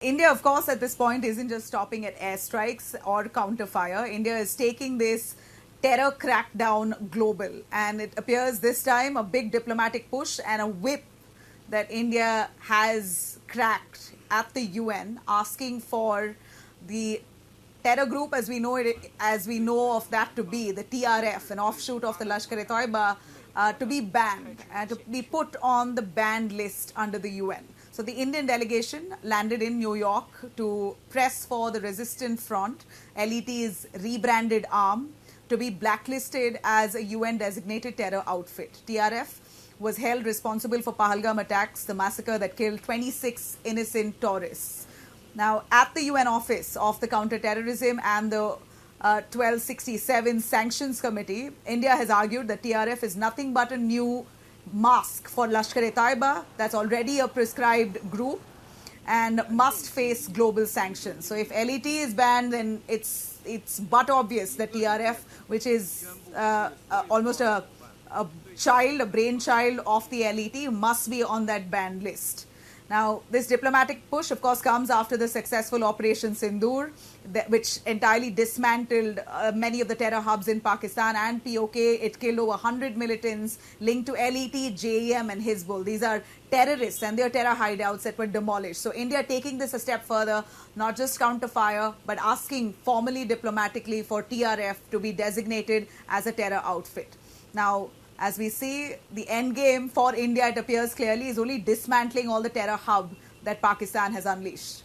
India, of course, at this point isn't just stopping at airstrikes or counterfire. India is taking this terror crackdown global, and it appears this time a big diplomatic push and a whip that India has cracked at the UN, asking for the terror group, as we know of that to be the TRF, an offshoot of the Lashkar-e-Toiba, to be banned and to be put on the banned list under the UN. So the Indian delegation landed in New York to press for the Resistance Front, LET's rebranded arm, to be blacklisted as a UN designated terror outfit. TRF was held responsible for Pahalgam attacks, the massacre that killed 26 innocent tourists. Now, at the UN office of the Counter-Terrorism and the 1267 Sanctions Committee, India has argued that TRF is nothing but a new mask for Lashkar-e-Taiba that's already a prescribed group and must face global sanctions. So if LET is banned, then it's but obvious that TRF, which is almost a brainchild of the LET, must be on that banned list. Now, this diplomatic push, of course, comes after the successful Operation Sindoor, which entirely dismantled many of the terror hubs in Pakistan and POK. It killed over 100 militants linked to LET, JEM and Hizbul. These are terrorists and their terror hideouts that were demolished. So India taking this a step further, not just counterfire, but asking formally, diplomatically for TRF to be designated as a terror outfit. Now, as we see, the end game for India, it appears clearly, is only dismantling all the terror hub that Pakistan has unleashed.